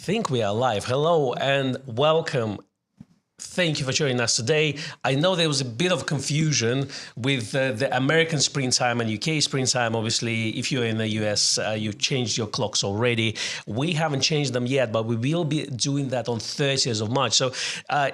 think we are live. Hello and welcome. Thank you for joining us today. I know there was a bit of confusion with the American springtime and UK springtime. Obviously, if you're in the US, you changed your clocks already. We haven't changed them yet, but we will be doing that on 30th of March. So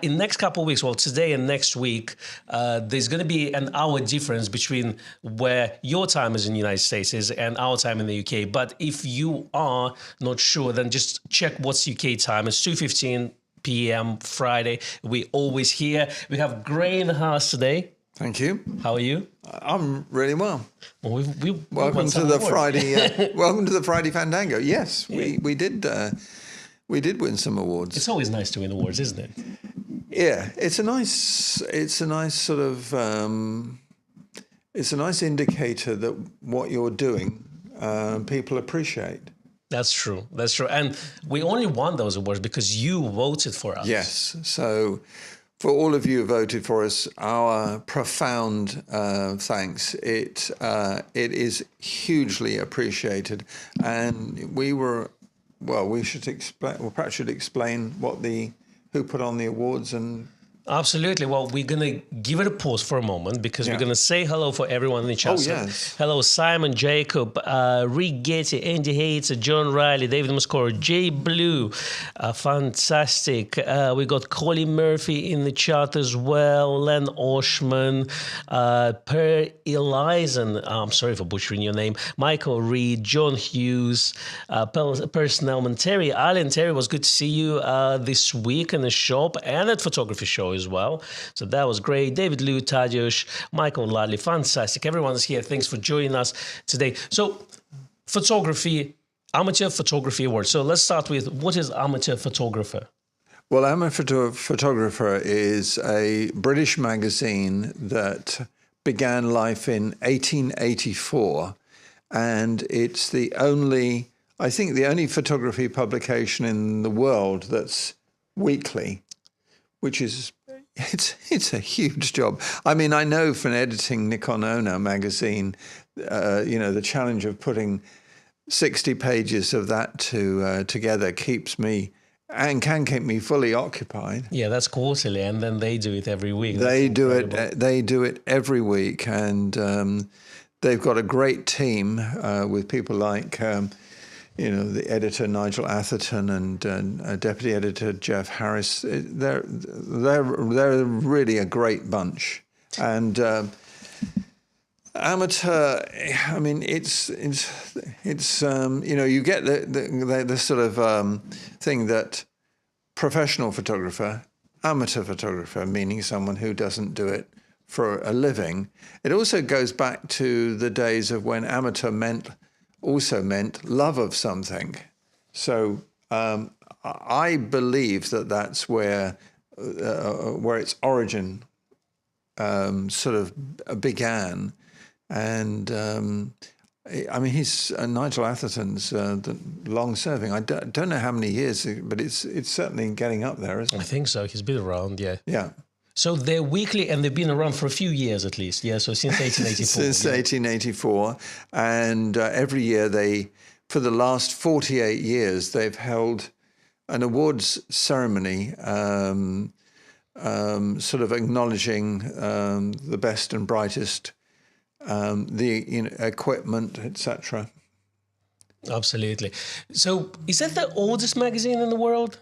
in the next couple of weeks, well, today and next week, there's going to be an hour difference between where your time is in the United States is and our time in the UK. But if you are not sure, then just check what's UK time. It's 2:15 p.m. Friday. We always here. We have Gray in the house today. Thank you. How are you? I'm really well. Well, welcome to the Friday. Welcome to the Friday Fandango. Yes, we did win some awards. It's always nice to win awards, isn't it? Yeah, it's a nice sort of it's a nice indicator that what you're doing people appreciate. That's true. That's true. And we only won those awards because you voted for us. Yes. So for all of you who voted for us, our profound thanks. It is hugely appreciated. And we should explain, we perhaps should explain who put on the awards and... Absolutely. Well, we're going to give it a pause for a moment because we're going to say hello for everyone in the chat. Oh, yes. Hello, Simon, Jacob, Rick Getty, Andy Hates, John Riley, David Muscoro, Jay Blue. Fantastic. We got Colin Murphy in the chat as well. Len Oshman, Per Elizen. I'm sorry for butchering your name. Michael Reed, John Hughes, Personnelman Terry. Alan Terry, was good to see you this week in the shop and at photography show as well. So that was great. David Liu, Tadeusz, Michael Ladley, fantastic. Everyone's here. Thanks for joining us today. So photography, amateur photography award. So let's start with, what is amateur photographer? Well, Amateur Photographer is a British magazine that began life in 1884. And it's the only photography publication in the world that's weekly, which is it's a huge job. I mean, I know from editing Nikon magazine, the challenge of putting 60 pages of that together keeps me and can keep me fully occupied. Yeah, that's quarterly, and then they do it every week. They do it every week, and they've got a great team with people like. The editor Nigel Atherton and deputy editor Jeff Harris. They're really a great bunch. And amateur, I mean, it's you get the sort of thing that professional photographer, amateur photographer, meaning someone who doesn't do it for a living. It also goes back to the days of when amateur also meant love of something. So I believe that's where its origin sort of began. And I mean, he's Nigel Atherton's long-serving. I don't know how many years, but it's certainly getting up there, isn't it? I think so. He's been around, yeah. Yeah. So they're weekly, and they've been around for a few years at least. Yeah, so since 1884. Since 1884. And every year for the last 48 years, they've held an awards ceremony sort of acknowledging the best and brightest, the equipment, etc. Absolutely. So is that the oldest magazine in the world?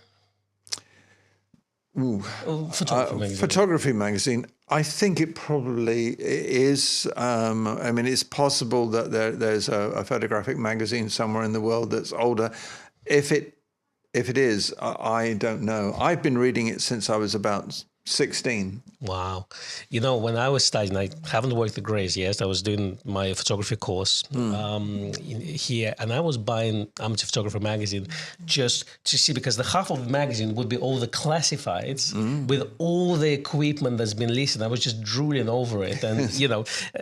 Photography magazine. I think it probably is. I mean, it's possible that there's a photographic magazine somewhere in the world that's older. If it is, I don't know. I've been reading it since I was about 16. Wow. When I was studying, I haven't worked at Grays yet. I was doing my photography course here, and I was buying Amateur Photographer magazine just to see, because the half of the magazine would be all the classifieds with all the equipment that's been listed. I was just drooling over it. And,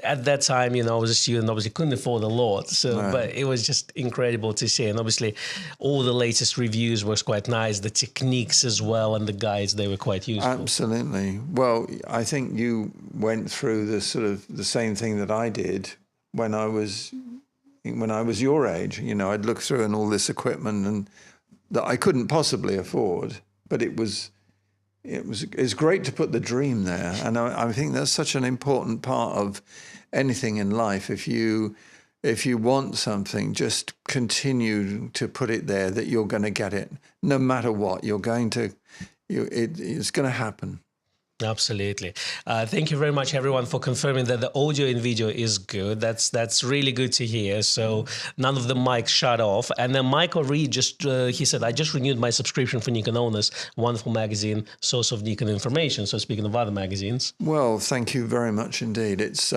at that time, I was a student, obviously couldn't afford a lot. So, but it was just incredible to see. And obviously all the latest reviews were quite nice. The techniques as well and the guides, they were quite useful. Absolutely. Well, I think you went through the same thing that I did when I was your age. I'd look through and all this equipment and that I couldn't possibly afford, but it's great to put the dream there. And I think that's such an important part of anything in life. If you want something, just continue to put it there that you're going to get it, no matter what. It's going to happen. Absolutely. Thank you very much, everyone, for confirming that the audio and video is good. That's really good to hear. So none of the mics shut off. And then Michael Reed he said, I just renewed my subscription for Nikon Owners, wonderful magazine, source of Nikon information. So speaking of other magazines. Well, thank you very much indeed. It's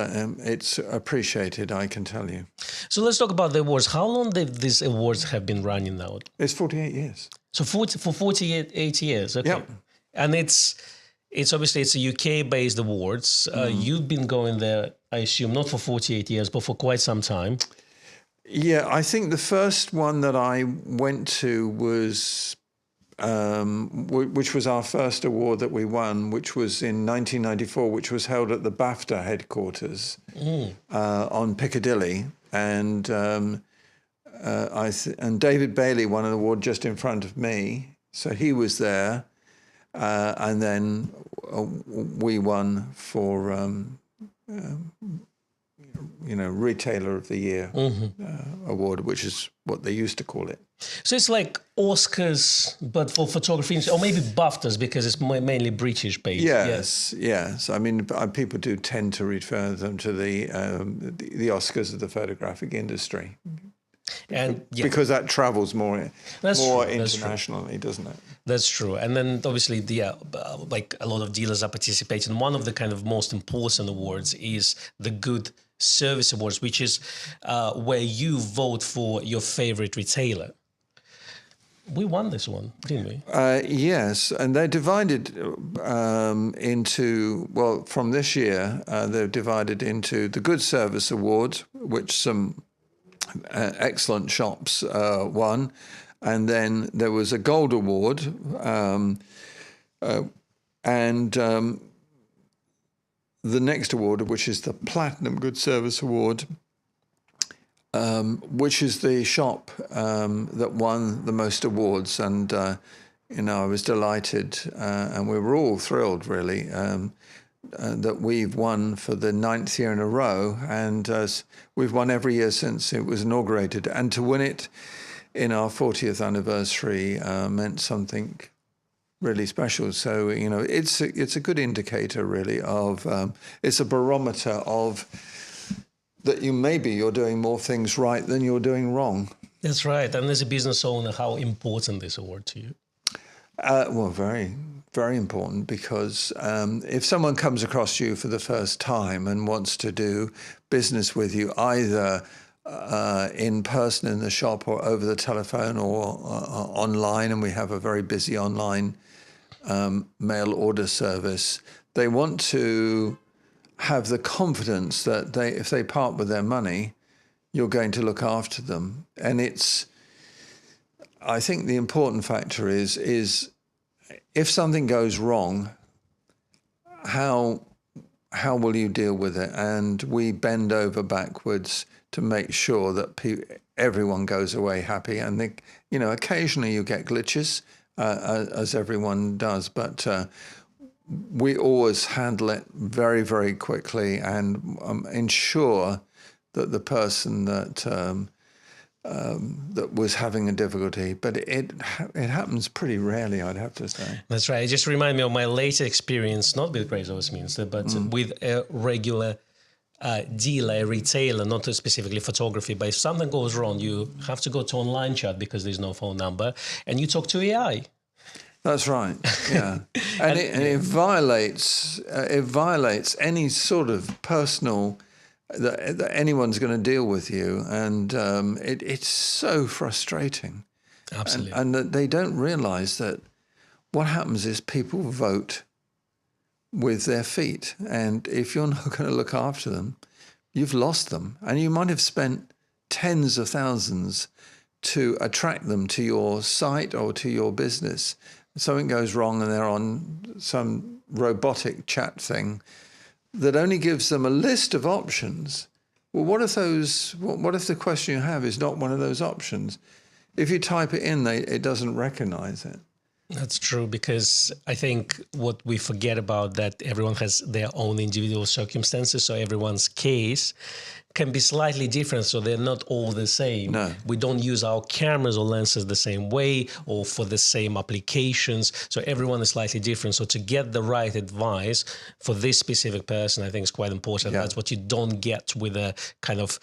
appreciated, I can tell you. So let's talk about the awards. How long these awards have been running now? It's 48 years. So for 48 years. Okay. Yep. And it's obviously it's a UK-based awards. You've been going there, I assume, not for 48 years, but for quite some time. Yeah, I think the first one that I went to was, which was our first award that we won, which was in 1994, which was held at the BAFTA headquarters on Piccadilly, and David Bailey won an award just in front of me, so he was there. And then we won for, Retailer of the Year award, which is what they used to call it. So it's like Oscars, but for photography, or maybe BAFTAs, because it's mainly British-based. Yes. I mean, people do tend to refer them to the Oscars of the photographic industry. And because that travels more internationally, doesn't it? That's true. And then obviously, like a lot of dealers are participating. One of the kind of most important awards is the Good Service Awards, which is where you vote for your favorite retailer. We won this one, didn't we? Yes, and they're divided from this year, they're divided into the Good Service Award, which some excellent shops won, and then there was a Gold Award, and the next award, which is the Platinum Good Service Award, which is the shop that won the most awards, and I was delighted, and we were all thrilled, really. That we've won for the 9th year in a row, and we've won every year since it was inaugurated. And to win it in our 40th anniversary meant something really special. So it's a good indicator, really, of it's a barometer of that you're doing more things right than you're doing wrong. That's right. And as a business owner, how important is this award to you? Well, very, very important, because if someone comes across you for the first time and wants to do business with you, either in person in the shop or over the telephone or online, and we have a very busy online mail order service, they want to have the confidence that if they part with their money, you're going to look after them. And I think the important factor is if something goes wrong, how will you deal with it? And we bend over backwards to make sure that everyone goes away happy. And occasionally you get glitches, as everyone does, but we always handle it very, very quickly and ensure that the person that was having a difficulty, but it happens pretty rarely, I'd have to say. That's right. It just reminded me of my later experience, not with Grays of Westminster, but with a regular dealer, a retailer, not specifically photography, but if something goes wrong, you have to go to online chat because there's no phone number, and you talk to AI. That's right. Yeah, and it violates any sort of personal that anyone's going to deal with you, and it's so frustrating. Absolutely, and that they don't realise that what happens is people vote with their feet, and if you're not going to look after them, you've lost them, and you might have spent tens of thousands to attract them to your site or to your business. Something goes wrong and they're on some robotic chat thing that only gives them a list of options. Well, what if the question you have is not one of those options? If you type it in, it doesn't recognize it. That's true, because I think what we forget about that everyone has their own individual circumstances, so everyone's case can be slightly different, so they're not all the same. No. We don't use our cameras or lenses the same way or for the same applications, so everyone is slightly different. So to get the right advice for this specific person, I think is quite important. Yeah. That's what you don't get with a kind of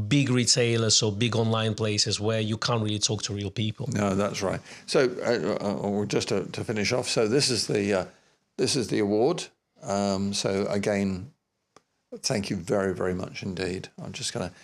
big retailers or big online places where you can't really talk to real people. No, that's right. So, just to finish off, so this is the award. So again, thank you very, very much indeed. I'm just going to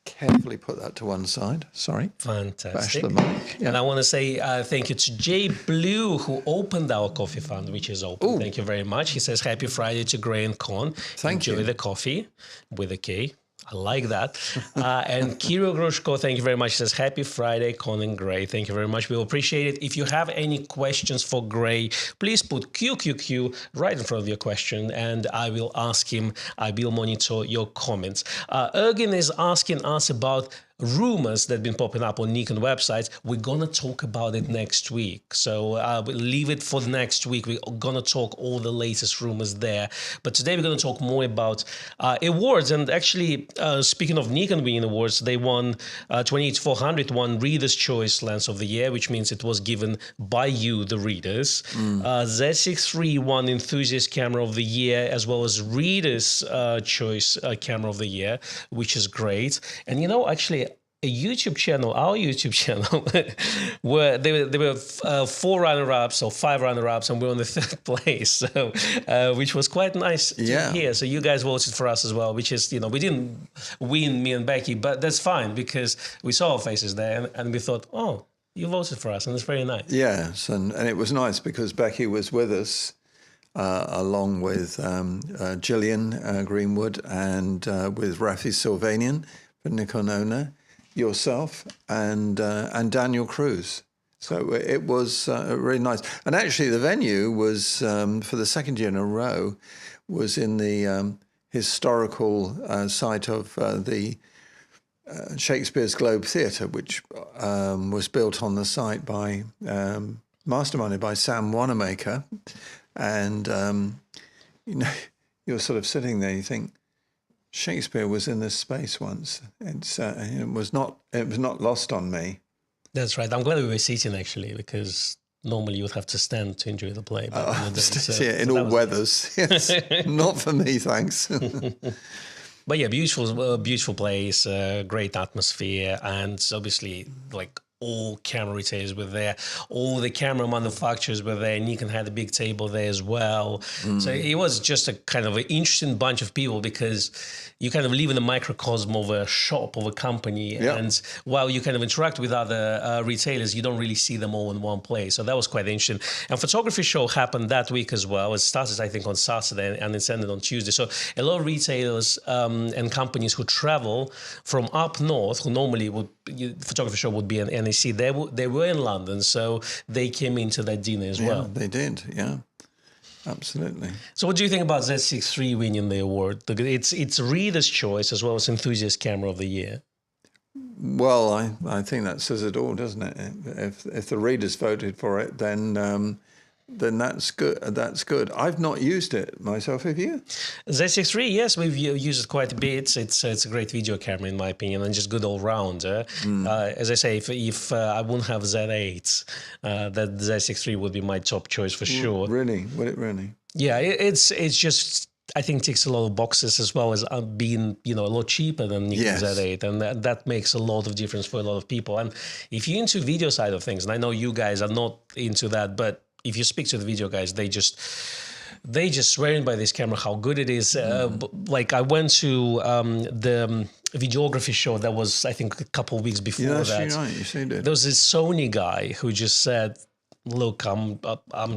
carefully put that to one side. Sorry. Fantastic. Bash the mic. Yeah. And I want to say thank you to Jay Blue, who opened our coffee fund, which is open. Ooh. Thank you very much. He says, happy Friday to Gray and Kon. Thank you. Enjoy the coffee with a K. I like that. And Kirill Grushko, thank you very much. He says, happy Friday, Kon and Gray. Thank you very much. We will appreciate it. If you have any questions for Gray, please put QQQ right in front of your question, and I will ask him. I will monitor your comments. Ergin is asking us about rumors that have been popping up on Nikon websites. We're going to talk about it next week. So we'll leave it for next week. We're going to talk all the latest rumors there. But today we're going to talk more about awards. And actually, speaking of Nikon winning awards, they won 28-400, won Reader's Choice Lens of the Year, which means it was given by you, the readers. Z6 III won Enthusiast Camera of the Year, as well as Reader's Choice Camera of the Year, which is great. And, you know, actually, a YouTube channel, our YouTube channel, where there were 4 runner-ups or 5 runner-ups, and we're on the 3rd place, so which was quite nice to hear. So you guys voted for us as well, which is, you know, we didn't win, me and Becky, but that's fine because we saw our faces there and we thought, oh, you voted for us, and it's very nice. Yes, and it was nice because Becky was with us along with Gillian Greenwood and with Rafi Sylvanian, the Nikon owner, yourself, and Daniel Cruz. So it was really nice. And actually, the venue was, for the 2nd year in a row, was in the historical site of the Shakespeare's Globe Theatre, which was built on the site by, masterminded by Sam Wanamaker. And, you know, you're sort of sitting there, you think, Shakespeare was in this space once. It was not lost on me. That's right. I'm glad we were sitting, actually, because normally you would have to stand to enjoy the play. In all weathers. Yes. Not for me, thanks. But yeah, beautiful place, great atmosphere, and obviously, like, all camera retailers were there, all the camera manufacturers were there. Nikon had a big table there as well. So it was just a kind of an interesting bunch of people because you kind of live in a microcosm of a shop, of a company. Yeah. And while you kind of interact with other retailers, you don't really see them all in one place. So that was quite interesting. And photography show happened that week as well. It started, I think, on Saturday and it's ended on Tuesday. So a lot of retailers and companies who travel from up north, who normally photography show would be in NEC, they were in London, so they came into that dinner as well. They did, yeah. Absolutely. So what do you think about Z6 III winning the award? It's Reader's Choice as well as Enthusiast Camera of the Year. Well, I think that says it all, doesn't it? If the readers voted for it, then that's good. That's good. I've not used it myself. Have you? Z6 III, yes, we've used it quite a bit. It's a great video camera in my opinion, and just good all rounder. As I say, if I wouldn't have Z8, that Z6 III would be my top choice for sure. Really? Would it really? Yeah, it's just, I think, ticks a lot of boxes as well as being, a lot cheaper than Nikon Z8, and that makes a lot of difference for a lot of people. And if you're into video side of things, and I know you guys are not into that, but if you speak to the video guys, they just swearing by this camera how good it is. Like I went to the videography show that was, I think, a couple of weeks before that. That's right. You said it. There was this Sony guy who just said, "Look, I'm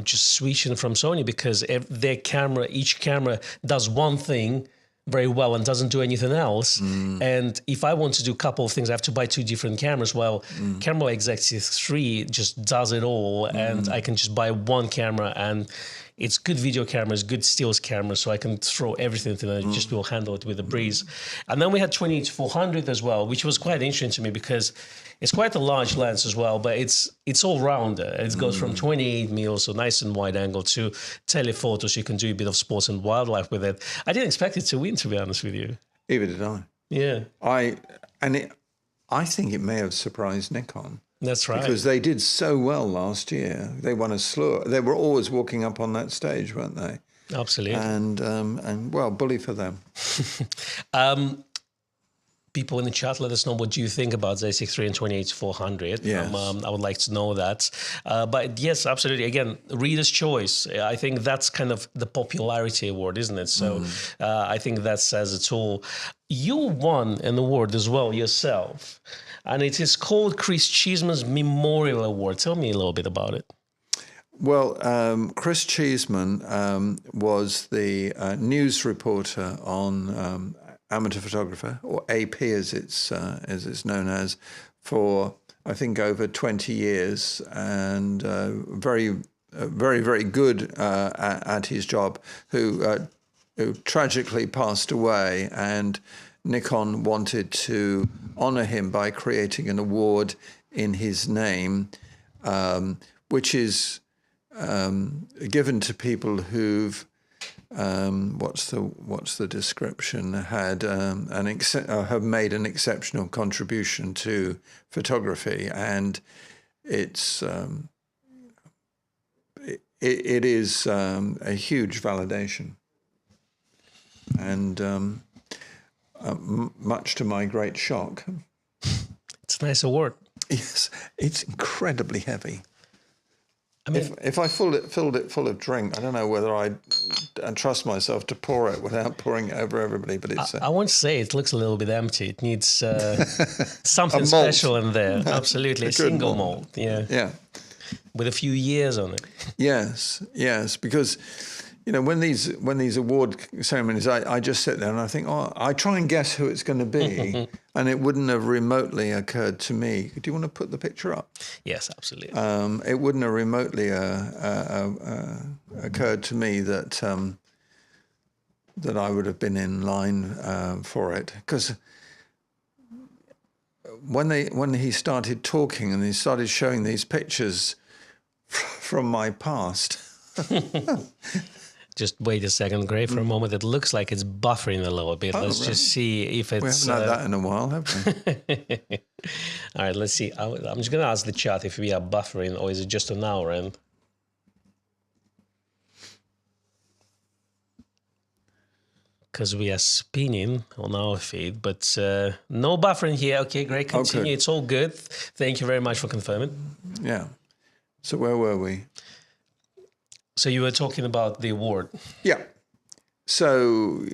just switching from Sony because each camera does one thing very well and doesn't do anything else. And if I want to do a couple of things, I have to buy 2 different cameras. Well, camera like Z6 III just does it all, and I can just buy one camera and it's good video cameras, good stills cameras, so I can throw everything to them, just will handle it with a breeze. And then we had 28-400 as well, which was quite interesting to me because it's quite a large lens as well, but it's all rounder. It goes from 28 mil, so nice and wide angle, to telephoto, so you can do a bit of sports and wildlife with it. I didn't expect it to win, to be honest with you. Either did I. Yeah. I think it may have surprised Nikon. That's right. Because they did so well last year. They won a slew. They were always walking up on that stage, weren't they? Absolutely. And well, bully for them. People in the chat, let us know what you think about the A63 and 28-400. Yes. I would like to know that. But yes, absolutely. Again, reader's choice. I think that's kind of the popularity award, isn't it? So I think that says it all. You won an award as well yourself, and it is called Chris Cheesman's Memorial Award. Tell me a little bit about it. Well, Chris Cheesman was the news reporter on Amateur Photographer, or AP as it's known as, for I think over 20 years, and very good at his job. Who tragically passed away, and Nikon wanted to honour him by creating an award in his name, which is given to people who've what's the description, had have made an exceptional contribution to photography, and it is a huge validation. And much to my great shock, it's a nice award. Yes, it's incredibly heavy. I mean, if I filled it full of drink, I don't know whether I'd trust myself to pour it without pouring it over everybody. But it's I won't say it looks a little bit empty. It needs something special in there. Absolutely, a single malt. Yeah, with a few years on it. Yes, because when these award ceremonies, I just sit there and I think, I try and guess who it's going to be, and it wouldn't have remotely occurred to me. Do you want to put the picture up? Yes, absolutely. It wouldn't have remotely occurred to me that I would have been in line for it, because when he started talking and he started showing these pictures from my past. Just wait a second, Gray, for a moment. It looks like it's buffering a little bit. Let's just see if it's... We haven't had that in a while, have we? All right, let's see. I'm just going to ask the chat if we are buffering, or is it just on our end? Because we are spinning on our feed, but no buffering here. Okay, Gray, continue. Okay. It's all good. Thank you very much for confirming. Yeah. So where were we? So you were talking about the award. Yeah. So,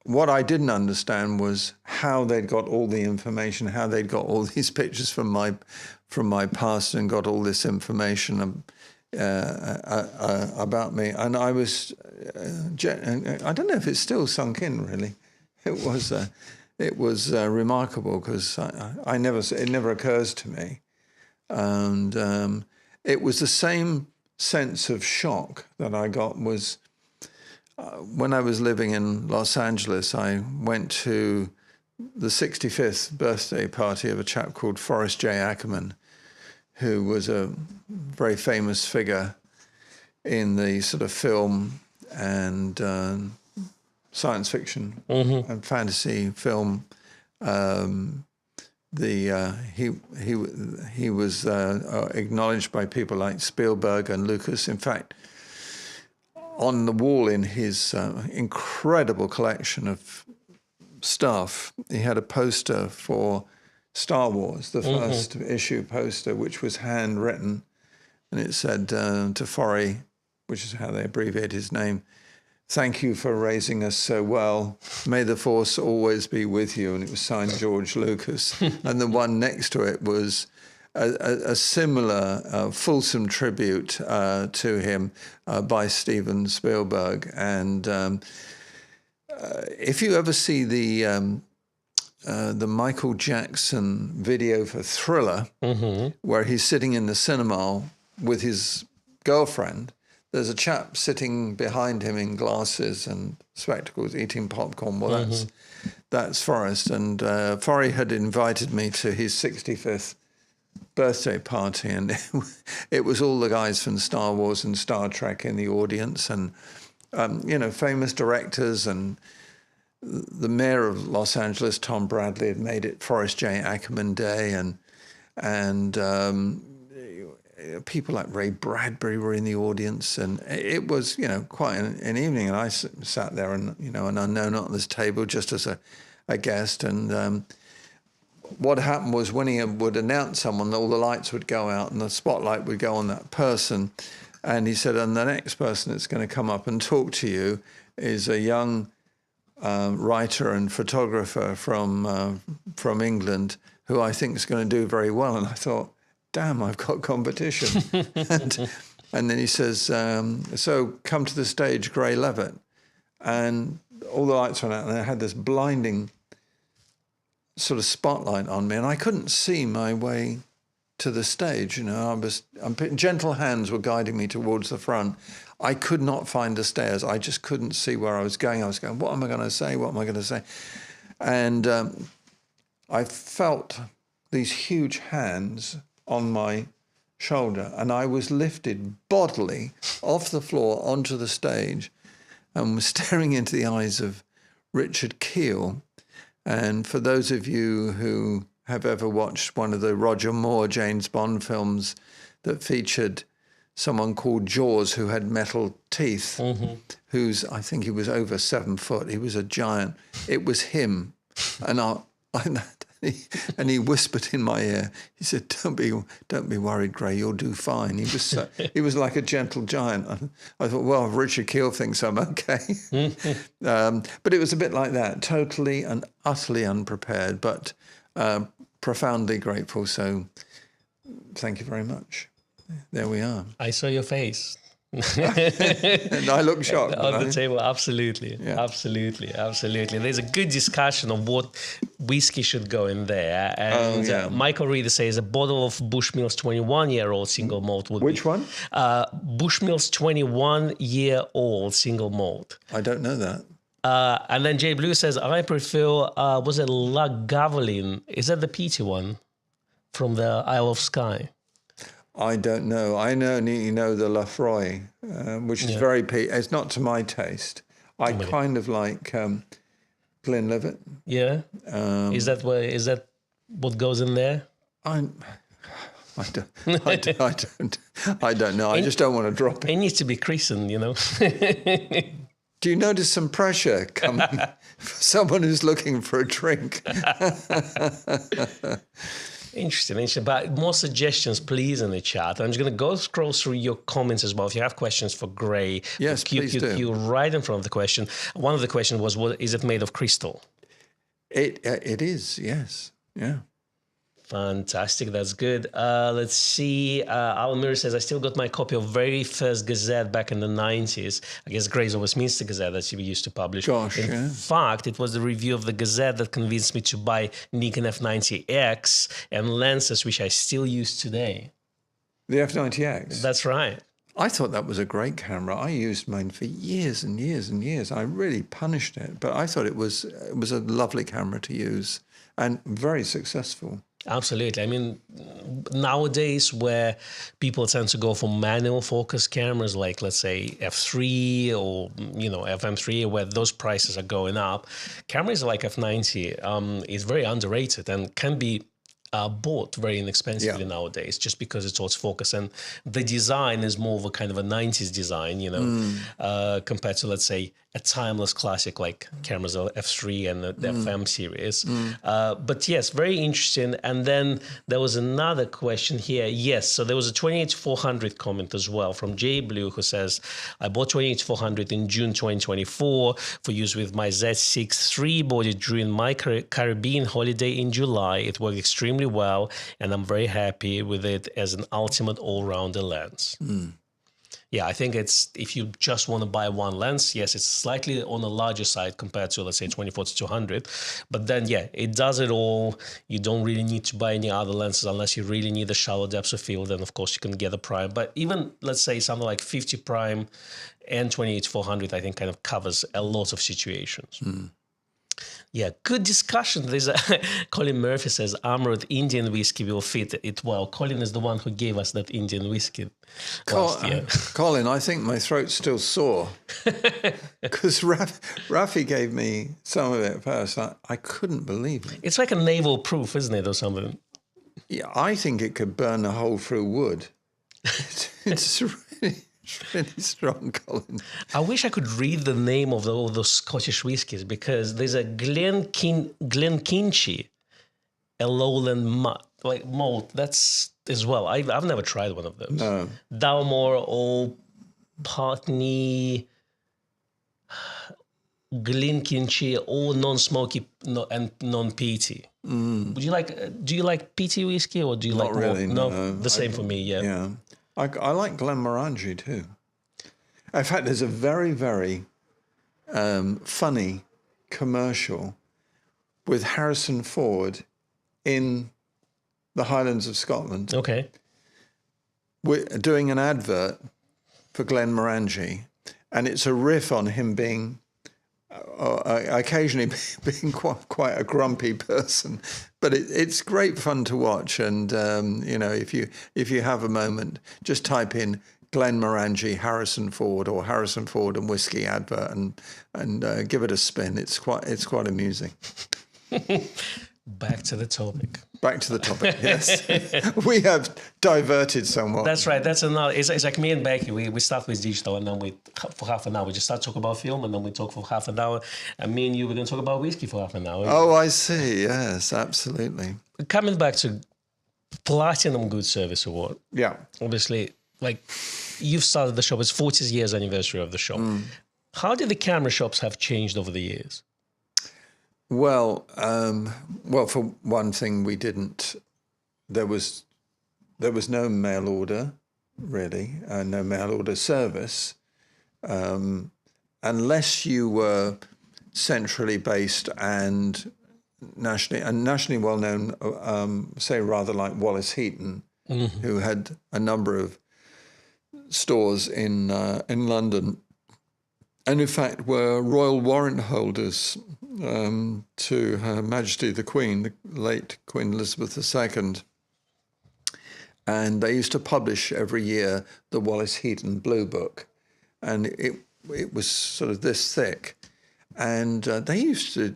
what I didn't understand was how they'd got all the information, how they'd got all these pictures from my past and got all this information about me. And I was, I don't know if it's still sunk in, really. It was remarkable, because it never occurs to me. And it was the same sense of shock that I got was when I was living in Los Angeles. I went to the 65th birthday party of a chap called Forrest J. Ackerman, who was a very famous figure in the sort of film and science fiction and fantasy film. He was acknowledged by people like Spielberg and Lucas. In fact, on the wall in his incredible collection of stuff, he had a poster for Star Wars, the first issue poster, which was handwritten, and it said to Forry, which is how they abbreviate his name, "Thank you for raising us so well. May the force always be with you." And it was signed George Lucas. And the one next to it was a similar fulsome tribute to him by Steven Spielberg. And if you ever see the Michael Jackson video for Thriller, where he's sitting in the cinema with his girlfriend, there's a chap sitting behind him in glasses and spectacles eating popcorn. Well, that's Forrest. And Forry had invited me to his 65th birthday party, and it was all the guys from Star Wars and Star Trek in the audience, and famous directors, and the mayor of Los Angeles, Tom Bradley, had made it Forrest J. Ackerman Day, and people like Ray Bradbury were in the audience, and it was quite an evening. And I sat there, and an unknown at this table just as a guest, and what happened was when he would announce someone, all the lights would go out and the spotlight would go on that person. And he said, and the next person that's going to come up and talk to you is a young writer and photographer from England who I think is going to do very well. And I thought, damn, I've got competition. and then he says, so come to the stage, Gray Levett. And all the lights went out, and I had this blinding sort of spotlight on me, and I couldn't see my way to the stage. Gentle hands were guiding me towards the front. I could not find the stairs. I just couldn't see where I was going. I was going, what am I going to say? What am I going to say? And I felt these huge hands on my shoulder, and I was lifted bodily off the floor onto the stage and was staring into the eyes of Richard Keel. And for those of you who have ever watched one of the Roger Moore James Bond films that featured someone called Jaws who had metal teeth, I think he was over 7 foot. He was a giant. It was him. And he whispered in my ear. He said, "Don't be worried, Gray. You'll do fine." He was like a gentle giant. I thought, well, if Richard Keel thinks I'm okay. But it was a bit like that, totally and utterly unprepared, but profoundly grateful. So, thank you very much. There we are. I saw your face. And I look shocked. On the table, absolutely. Yeah. Absolutely. There's a good discussion of what whiskey should go in there. And Michael Reeder says a bottle of Bushmills 21-year-old single malt would Which one? Bushmills 21-year-old single malt. I don't know that. And then Jay Blue says, I prefer, was it Lagavulin? Is that the peaty one from the Isle of Skye? I don't know. I only know the Lafroy, which is very peaty. It's not to my taste. I kind of like Glenlivet. Yeah. Is that what goes in there? I don't know. I just don't want to drop it. It needs to be christened, Do you notice some pressure coming for someone who's looking for a drink? Interesting. But more suggestions, please, in the chat. I'm just going to scroll through your comments as well. If you have questions for Gray, yes, please do. You right in front of the question. One of the questions was, is it made of crystal? It is, yes. Yeah. Fantastic. That's good. Let's see. Almir says, I still got my copy of very first Gazette back in the 90s. I guess Grays of Westminster Gazette that we used to publish. Gosh, in fact, it was the review of the Gazette that convinced me to buy Nikon F90X and lenses, which I still use today. The F90X? That's right. I thought that was a great camera. I used mine for years and years and years. I really punished it, but I thought it was a lovely camera to use and very successful. Absolutely. I mean, nowadays where people tend to go for manual focus cameras, like let's say F3 or, FM3, where those prices are going up, cameras like F90 is very underrated and can be bought very inexpensively nowadays, just because it's autofocus, and the design is more of a kind of a 90s design, compared to, let's say, a timeless classic like cameras F3 and the FM series. But yes, very interesting. And then there was another question here. Yes, so there was a 28-400 comment as well from Jay Blue, who says, I bought 28-400 in June 2024 for use with my Z6 3-body during my Caribbean holiday in July. It worked extremely well, and I'm very happy with it as an ultimate all-rounder lens. Yeah, I think it's, if you just want to buy one lens, yes, it's slightly on the larger side compared to, let's say, 24 to 200. But then, yeah, it does it all. You don't really need to buy any other lenses unless you really need a shallow depth of field. Then, of course, you can get a prime. But even, let's say, something like 50 prime and 28-400, I think kind of covers a lot of situations. Yeah, good discussion. There's Colin Murphy says Amrut Indian whiskey will fit it well. Colin is the one who gave us that Indian whiskey last year. Colin, I think my throat's still sore because Rafi gave me some of it first. I couldn't believe it. It's like a naval proof, isn't it, or something? Yeah, I think it could burn a hole through wood. It's really strong, Colin. I wish I could read the name of all those Scottish whiskies, because there's a Glenkinchie, a lowland malt. That's as well. I've never tried one of those. No. Dalmore or Putney, Glenkinchie, all non-smoky and non-peaty. Would you like? Do you like peaty whiskey, or do you like really, more? No, the same for me. Yeah. Yeah. I like Glenmorangie too. In fact, there's a very, very funny commercial with Harrison Ford in the Highlands of Scotland. Okay. We're doing an advert for Glenmorangie, and it's a riff on him being occasionally being quite a grumpy person, but it's great fun to watch. And you know, if you have a moment, just type in Glenmorangie Harrison Ford or Harrison Ford and whiskey advert and give it a spin. It's quite amusing. Back to the topic. Back to the topic, yes. We have diverted somewhat. That's right. That's another. It's like me and Becky. We start with digital, and then for half an hour we just start talking about film, and then we talk for half an hour. And me and you, we're going to talk about whiskey for half an hour. Oh, I see. Yes, absolutely. Coming back to Platinum Good Service Award. Yeah. Obviously, like, you've started the shop. It's 40th years anniversary of the shop. How did the camera shops have changed over the years? Well, for one thing, we didn't. There was no mail order, really, no mail order service, unless you were centrally based and nationally well known. Say rather like Wallace Heaton, who had a number of stores in London. And in fact, were royal warrant holders to Her Majesty the Queen, the late Queen Elizabeth II. And they used to publish every year the Wallace Heaton Blue Book. And it was sort of this thick. And they used to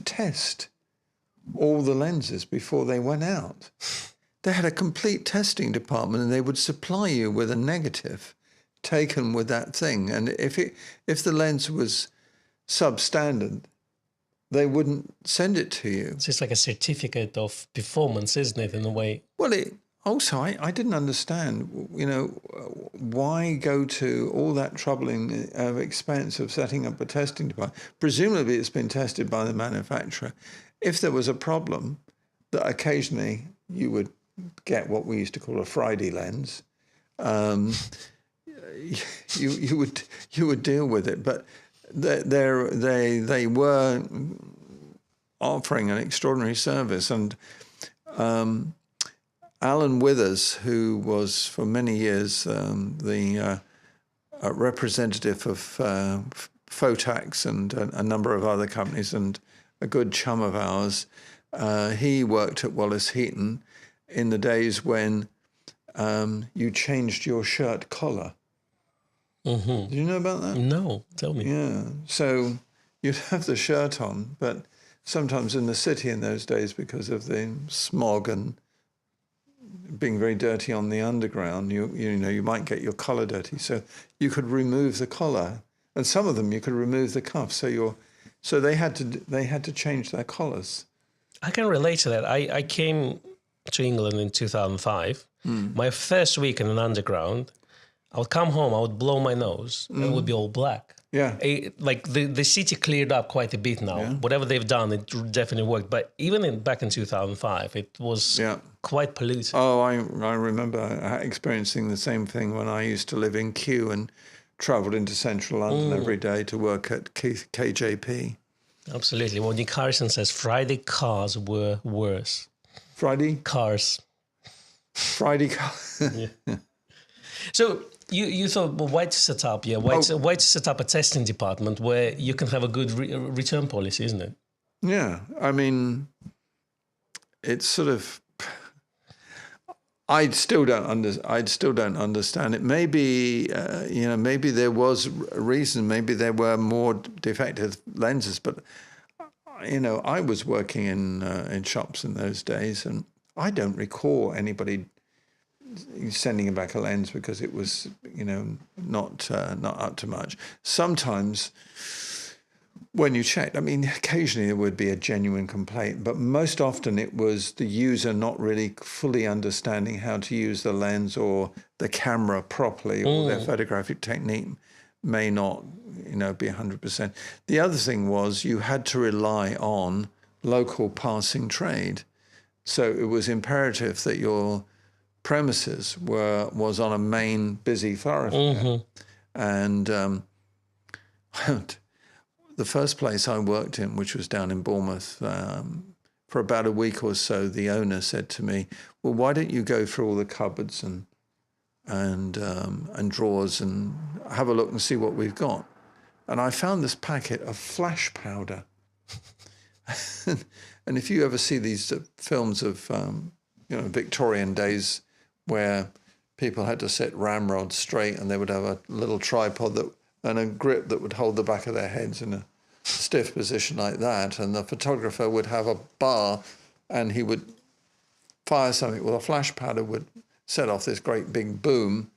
test all the lenses before they went out. They had a complete testing department, and they would supply you with a negative taken with that thing, and if the lens was substandard, they wouldn't send it to you. It's just like a certificate of performance, isn't it, in a way? Well, I didn't understand, you know, why go to all that troubling expense of setting up a testing department. Presumably it's been tested by the manufacturer. If there was a problem, that occasionally you would get what we used to call a Friday lens. You would deal with it, but they were offering an extraordinary service. And Alan Withers, who was for many years the representative of Photax and a number of other companies, and a good chum of ours, he worked at Wallace Heaton in the days when you changed your shirt collar. Do you know about that? No, tell me. Yeah, so you'd have the shirt on, but sometimes in the city in those days, because of the smog and being very dirty on the underground, you might get your collar dirty. So you could remove the collar, and some of them you could remove the cuff. So they had to change their collars. I can relate to that. I came to England in 2005. My first week in an underground, I would come home, I would blow my nose, and it would be all black. Yeah. Like the city cleared up quite a bit now. Whatever they've done, it definitely worked. But even back in 2005, it was quite polluted. Oh, I remember experiencing the same thing when I used to live in Kew and travelled into central London every day to work at KJP. Absolutely. Well, Nick Harrison says Friday cars were worse. Friday cars. Yeah. So you thought, well, why to set up? Why to set up a testing department where you can have a good return policy, isn't it? Yeah, I mean, it's sort of. I still don't understand it. Maybe maybe there was a reason. Maybe there were more defective lenses, but I was working in shops in those days, and I don't recall anybody sending back a lens because it was not up to much. Sometimes when you checked, I mean, occasionally there would be a genuine complaint, but most often it was the user not really fully understanding how to use the lens or the camera properly, or their photographic technique may not, be 100%. The other thing was you had to rely on local passing trade. So it was imperative that your premises was on a main busy thoroughfare. And the first place I worked in, which was down in Bournemouth, for about a week or so, the owner said to me, "Well, why don't you go through all the cupboards and drawers and have a look and see what we've got?" And I found this packet of flash powder. And if you ever see these films of Victorian days where people had to set ramrods straight and they would have a little tripod and a grip that would hold the back of their heads in a stiff position like that, and the photographer would have a bar and he would fire something with a flash powder, would set off this great big boom.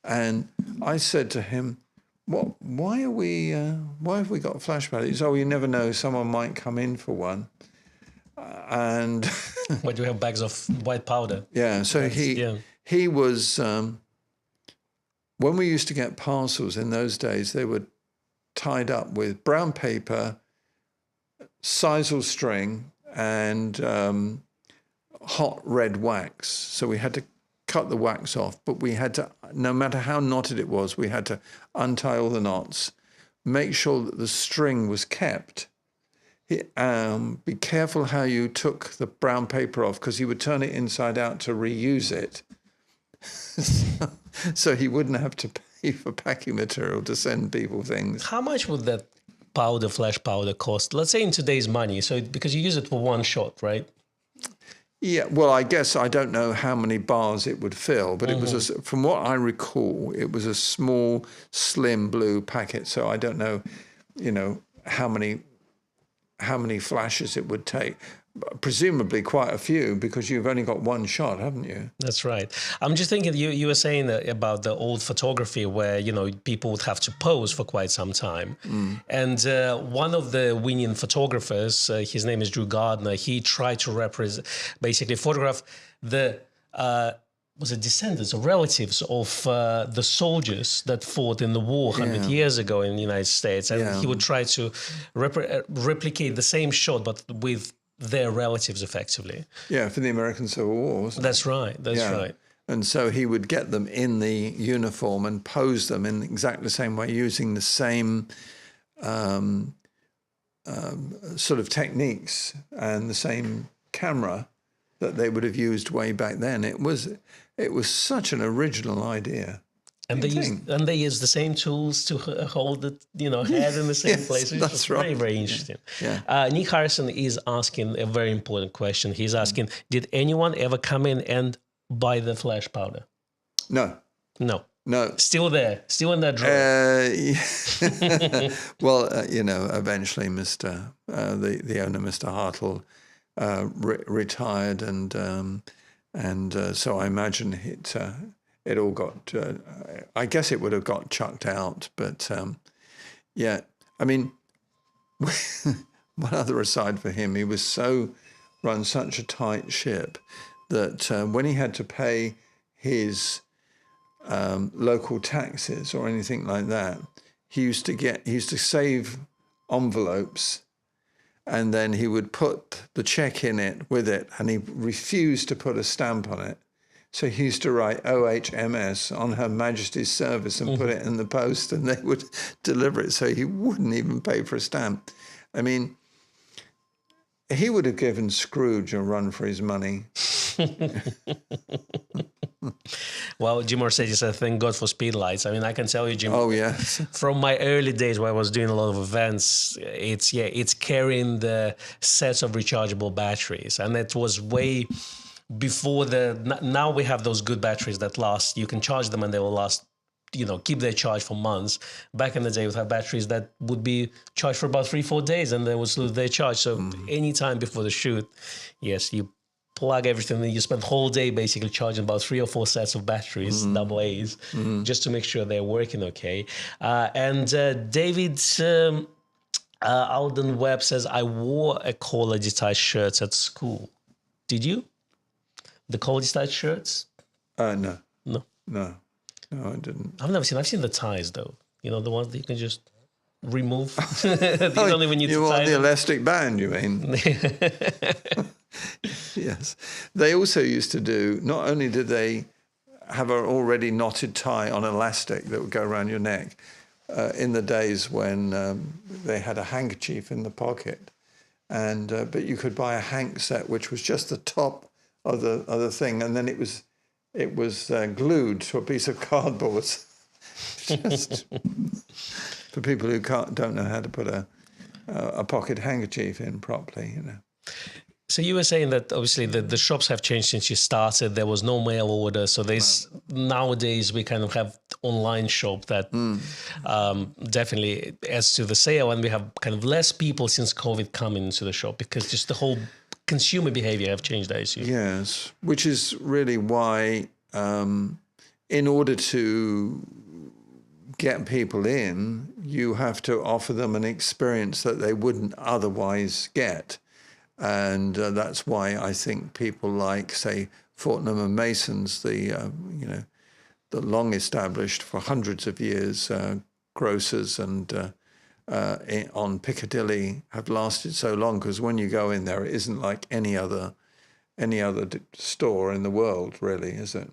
And I said to him, why have we got flash powder? He said, "Oh, you never know, someone might come in for one." And why do we have bags of white powder? Yeah, so he was, when we used to get parcels in those days, they were tied up with brown paper, sisal string, and hot red wax. So we had to cut the wax off, but we had to, no matter how knotted it was, we had to untie all the knots, make sure that the string was kept. Be careful how you took the brown paper off, because he would turn it inside out to reuse it. So he wouldn't have to pay for packing material to send people things. How much would that flash powder cost? Let's say in today's money. So because you use it for one shot, right? Yeah, well, I guess I don't know how many bars it would fill, but it was, from what I recall, it was a small, slim blue packet. So I don't know, how many flashes it would take. Presumably quite a few, because you've only got one shot, haven't you? That's right. I'm just thinking, you were saying about the old photography where, people would have to pose for quite some time. And one of the winning photographers, his name is Drew Gardner, he tried to basically photograph the descendants or relatives of the soldiers that fought in the war 100 years ago in the United States. And he would try to replicate the same shot, but with their relatives, effectively. Yeah, for the American Civil War, wasn't it? That's right, that's right. And so he would get them in the uniform and pose them in exactly the same way, using the same sort of techniques and the same camera that they would have used way back then. It was such an original idea. And they use the same tools to hold the head in the same place. That's right. Very, very interesting. Yeah. Nick Harrison is asking a very important question. He's asking, did anyone ever come in and buy the flash powder? No. Still there, still in that drawer. Well, eventually, the owner, Mr. Hartle, retired, and so I imagine it all got, I guess it would have got chucked out. But, I mean, one other aside for him, he was run such a tight ship that when he had to pay his local taxes or anything like that, he used to save envelopes, and then he would put the check in it with it, and he refused to put a stamp on it. So he used to write OHMS on Her Majesty's Service and put it in the post, and they would deliver it. So he wouldn't even pay for a stamp. I mean, he would have given Scrooge a run for his money. Well, Jim Orsatti said, thank God for speed lights. I mean, I can tell you, Jim. Oh, yes. From my early days where I was doing a lot of events, it's carrying the sets of rechargeable batteries. And it was way before now we have those good batteries that last. You can charge them and they will last, keep their charge for months. Back in the day, we had batteries that would be charged for about 3-4 days and they would lose their charge. So anytime before the shoot, yes, you plug everything in. You spend the whole day basically charging about 3 or 4 sets of batteries, double A's, just to make sure they're working okay. And David Alden Webb says, I wore a collar detached shirts at school. Did you? The collar detached shirts? No. No. No, I didn't. I've seen the ties though. The ones that you can just remove. You don't even need to tie want the them. elastic band, you mean? Yes. They also used to do, not only did they have an already knotted tie on elastic that would go around your neck, in the days when they had a handkerchief in the pocket, and but you could buy a hank set, which was just the top of the thing, and then it was glued to a piece of cardboard. Just for people who don't know how to put a pocket handkerchief in properly, So you were saying that obviously the shops have changed since you started. There was no mail order. So nowadays we kind of have online shop that definitely adds to the sale. And we have kind of less people since COVID coming into the shop because just the whole consumer behavior have changed, I assume. Yes, which is really why in order to get people in, you have to offer them an experience that they wouldn't otherwise get. And that's why I think people like, say, Fortnum and Mason's, the long established for hundreds of years grocers and on Piccadilly have lasted so long because when you go in there, it isn't like any other store in the world, really, is it?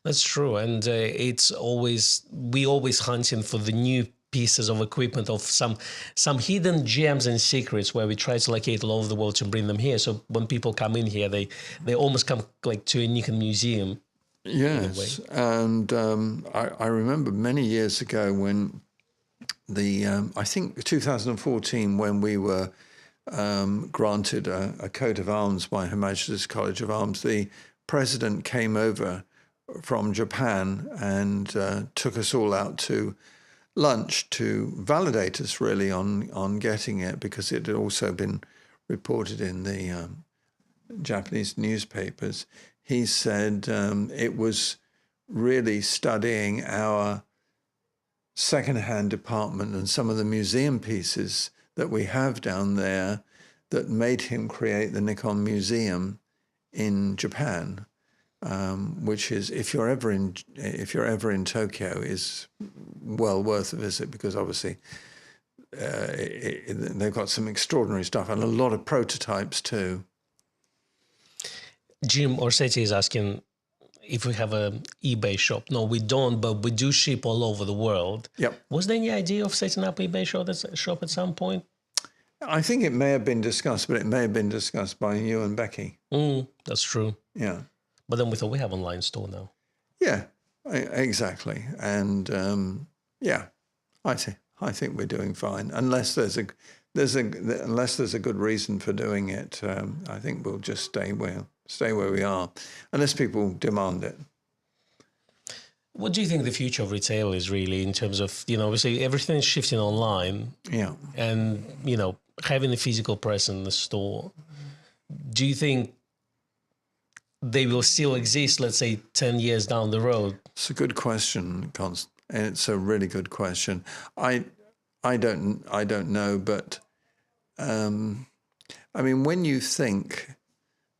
That's true, and we always hunting for the new pieces of equipment of some hidden gems and secrets where we try to locate all over the world to bring them here. So when people come in here, they almost come like to a Nikon museum. Yes, and I remember many years ago when I think 2014 when we were granted a coat of arms by Her Majesty's College of Arms, the president came over from Japan and took us all out to lunch to validate us really on getting it, because it had also been reported in the Japanese newspapers. He said it was really studying our second-hand department and some of the museum pieces that we have down there that made him create the Nikon Museum in Japan, which is, if you're ever in Tokyo, is well worth a visit, because obviously they've got some extraordinary stuff and a lot of prototypes too. Jim Orsatti is asking if we have an eBay shop. No, we don't, but we do ship all over the world. Yep. Was there any idea of setting up an eBay shop at some point? I think it may have been discussed, but it may have been discussed by you and Becky. That's true. Yeah. But then we thought we have an online store now. Yeah, exactly. And I think we're doing fine, unless there's a good reason for doing it. I think we'll just stay where we are, unless people demand it. What do you think the future of retail is really, in terms of, obviously everything is shifting online. Yeah. And, having a physical presence in the store. Do you think they will still exist, let's say, 10 years down the road? It's a good question, Const, and it's a really good question. I don't know, but when you think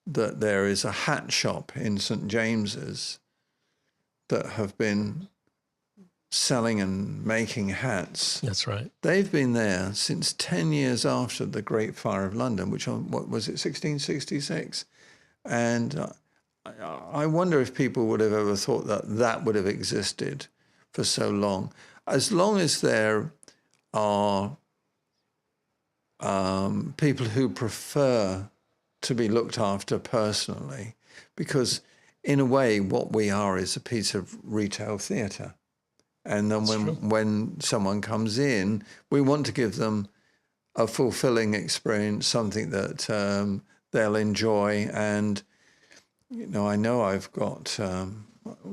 that there is a hat shop in St. James's that have been selling and making hats. That's right. They've been there since 10 years after the Great Fire of London, which what was it, 1666? And I wonder if people would have ever thought that that would have existed for so long. As long as there are people who prefer to be looked after personally, because in a way what we are is a piece of retail theatre. And then when someone comes in, we want to give them a fulfilling experience, something that they'll enjoy. And, I know I've got,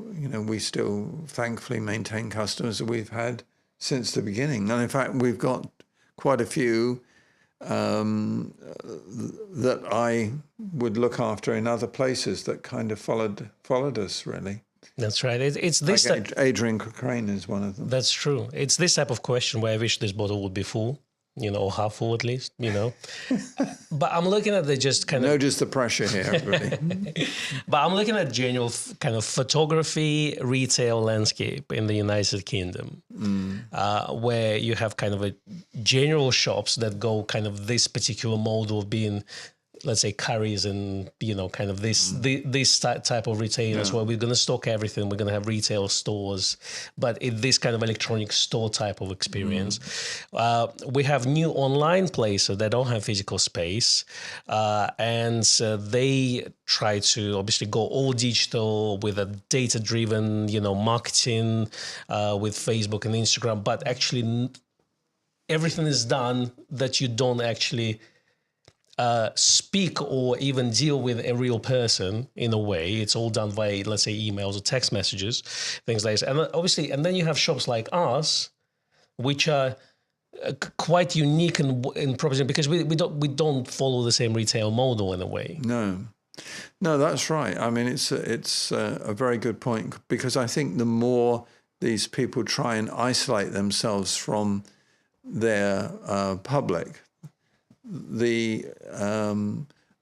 we still thankfully maintain customers that we've had since the beginning. And in fact, we've got quite a few that I would look after in other places that kind of followed us, really. That's right. It's this like Adrian Cochrane is one of them. That's true. It's this type of question where I wish this bottle would be full, or half full at least, But I'm looking at the just kind of... Notice the pressure here, everybody. But I'm looking at general kind of photography retail landscape in the United Kingdom, where you have kind of a general shops that go kind of this particular mode of being, let's say, Currys and, kind of this type of retailers where we're going to stock everything. We're going to have retail stores, but this kind of electronic store type of experience. We have new online places that don't have physical space, and they try to obviously go all digital with a data-driven, marketing with Facebook and Instagram, but actually everything is done that you don't actually speak or even deal with a real person in a way. It's all done via, let's say, emails or text messages, things like this. And obviously, and then you have shops like us, which are quite unique in proposition because we don't follow the same retail model in a way. No, that's right. I mean, it's a very good point, because I think the more these people try and isolate themselves from their public, the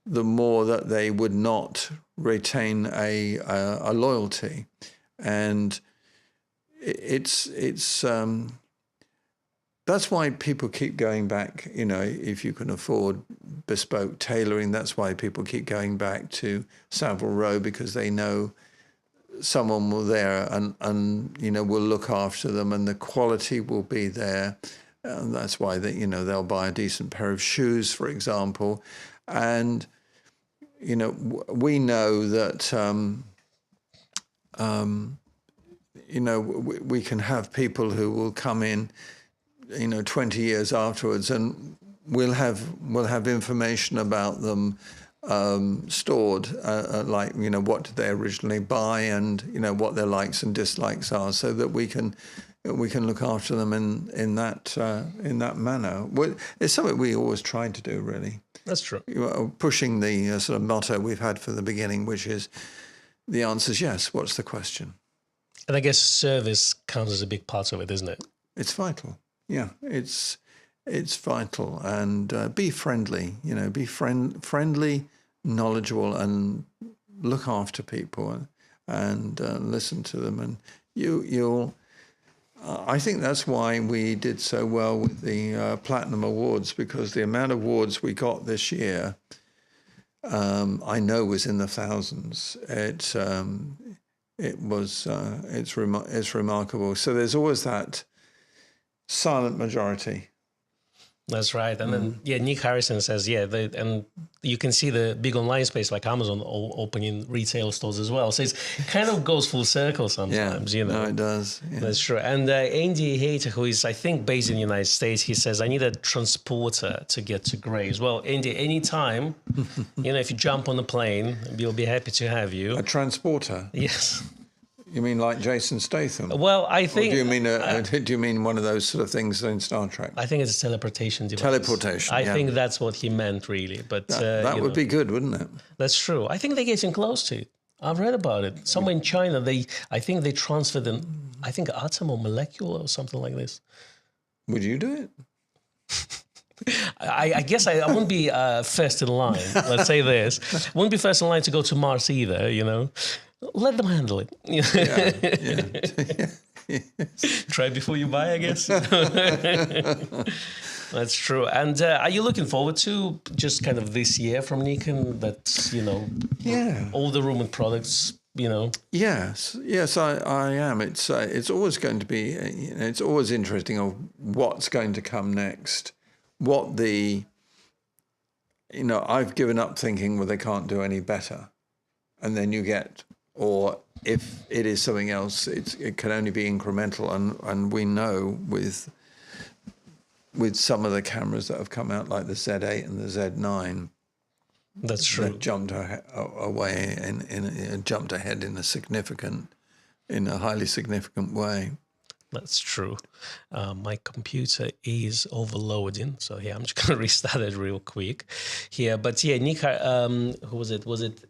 more that they would not retain a loyalty, and it's that's why people keep going back. If you can afford bespoke tailoring, that's why people keep going back to Savile Row, because they know someone will there and will look after them, and the quality will be there. And that's why they'll buy a decent pair of shoes, for example. And, we know that, we can have people who will come in, 20 years afterwards, and we'll have information about them stored, like, what did they originally buy, and, what their likes and dislikes are, so that we can look after them in that manner. It's something we always tried to do, really. That's true. Pushing the sort of motto we've had from the beginning, which is, the answer is yes. What's the question? And I guess service counts as a big part of it, isn't it? It's vital. Yeah, it's vital. And be friendly. Be friendly, knowledgeable, and look after people and listen to them. And you'll. I think that's why we did so well with the Platinum Awards, because the amount of awards we got this year, I know, was in the thousands. It's remarkable. So there's always that silent majority. That's right. And then, Nick Harrison says, and you can see the big online space like Amazon opening retail stores as well. So it kind of goes full circle sometimes, No, it does. Yeah. That's true. And Andy Hayter, who is, I think, based in the United States, he says, I need a transporter to get to Grays. Well, Andy, anytime, if you jump on a plane, we'll be happy to have you. A transporter? Yes. You mean like Jason Statham? Well, I think... Or do you mean one of those sort of things in Star Trek? I think it's a teleportation device. Teleportation, I think that's what he meant, really. But that would be good, wouldn't it? That's true. I think they're getting close to it. I've read about it. Somewhere in China, I think they transferred an atom or molecule or something like this. Would you do it? I guess I wouldn't be first in line. Let's say this. Wouldn't be first in line to go to Mars either, let them handle it. Try before you buy, I guess. That's true. And are you looking forward to just kind of this year from Nikon that, all the rumored products, Yes, I am. It's always going to be, it's always interesting of what's going to come next, I've given up thinking, well, they can't do any better. And then you get, or if it is something else, it can only be incremental. And we know with some of the cameras that have come out, like the Z8 and the Z9, that's true. That jumped away and jumped ahead in a highly significant way. That's true. My computer is overloading, so I'm just gonna restart it real quick here. But Nick, who was it? Was it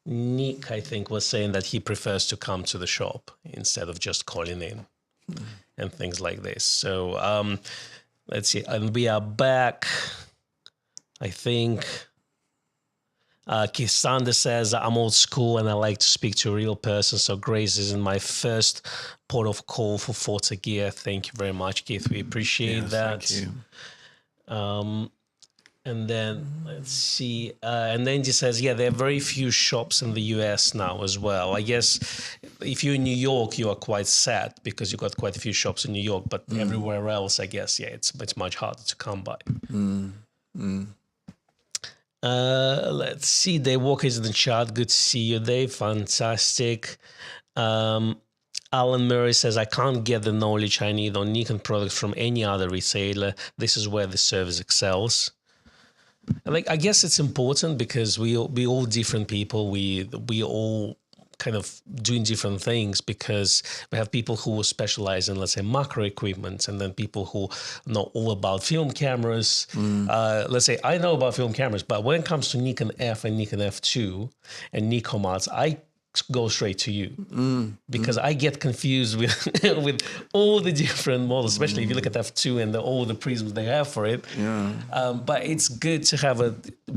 Nick? I think was saying that he prefers to come to the shop instead of just calling in and things like this. So let's see, and we are back. I think Keith Sanders says, I'm old school and I like to speak to a real person, so Grays isn't my first port of call for photo gear. Thank you very much, Keith. We appreciate that. Thank you. And then let's see. And then he says, there are very few shops in the US now as well. I guess if you're in New York, you are quite sad because you've got quite a few shops in New York, but everywhere else, I guess, it's much harder to come by. Let's see. Dave Walker is in the chat. Good to see you, Dave. Fantastic. Alan Murray says, I can't get the knowledge I need on Nikon products from any other retailer. This is where the service excels. I guess it's important because we all different people. We all kind of doing different things because we have people who specialize in, let's say, macro equipment, and then people who know all about film cameras. Let's say I know about film cameras, but when it comes to Nikon F and Nikon F2 and Nikon mods, I go straight to you because I get confused with with all the different models, especially if you look at F2 and all the prisms they have for it. But it's good to have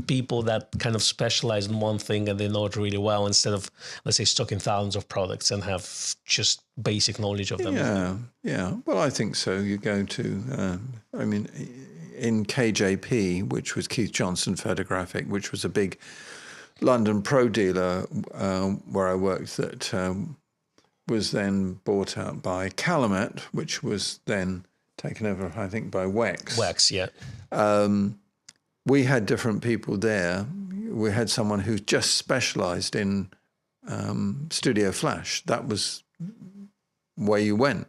people that kind of specialize in one thing and they know it really well, instead of, let's say, stocking thousands of products and have just basic knowledge of them. Yeah. Well, I think so. You go to, in KJP, which was Keith Johnson Photographic, which was a big London pro dealer where I worked, that was then bought out by Calumet, which was then taken over, I think, by Wex. Wex, yeah. We had different people there. We had someone who just specialized in studio flash. That was where you went.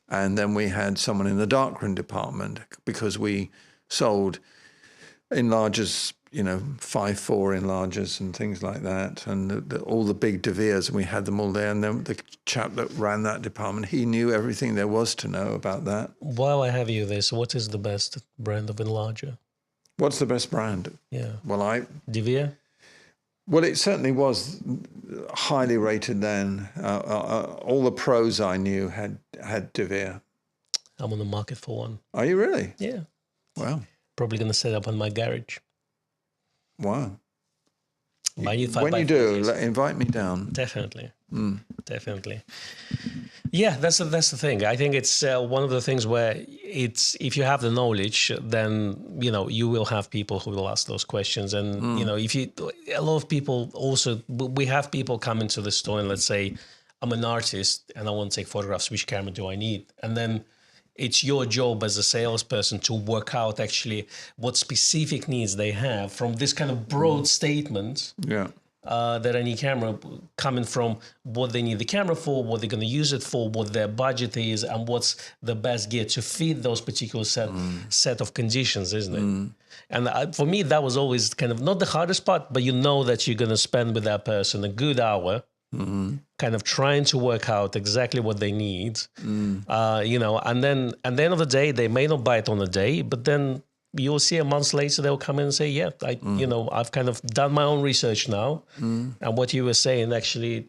And then we had someone in the darkroom department, because we sold enlargers, 5.4 enlargers and things like that, and all the big De Beers, and we had them all there. And then the chap that ran that department, he knew everything there was to know about that. While I have you this, what is the best brand of enlarger? What's the best brand? Yeah. Well, De Beer? Well, it certainly was highly rated then. All the pros I knew had De Beer. I'm on the market for one. Are you really? Yeah. Wow. Probably going to set up on my garage. Wow. When you do, invite me down. Definitely. Definitely. Yeah, that's the thing. I think it's one of the things where if you have the knowledge, then you will have people who will ask those questions. And a lot of people also, we have people come into the store and, let's say, I'm an artist and I want to take photographs. Which camera do I need? And then it's your job as a salesperson to work out actually what specific needs they have from this kind of broad statement. Yeah. That any camera, coming from what they need the camera for, what they're going to use it for, what their budget is, and what's the best gear to fit those particular set of conditions, isn't it? And for me, that was always kind of not the hardest part, but that you're going to spend with that person a good hour, kind of trying to work out exactly what they need, and then at the end of the day, they may not buy it on the day, but then you'll see a month later they'll come in and say, I've kind of done my own research now, and what you were saying actually,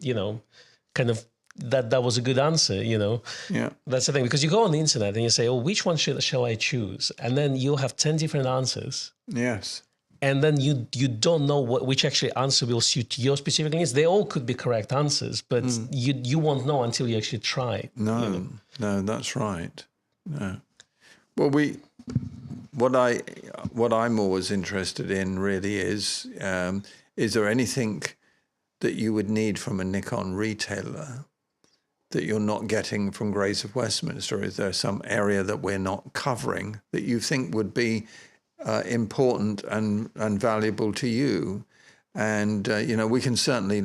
kind of that was a good answer, Yeah. That's the thing, because you go on the internet and you say, which one shall I choose? And then you'll have 10 different answers. Yes. and then you don't know which actually answer will suit your specific needs. They all could be correct answers, but you won't know until you actually try. No, no, that's right. No. Well, what I'm always interested in really is there anything that you would need from a Nikon retailer that you're not getting from Grays of Westminster? Is there some area that we're not covering that you think would be important and valuable to you? And we can certainly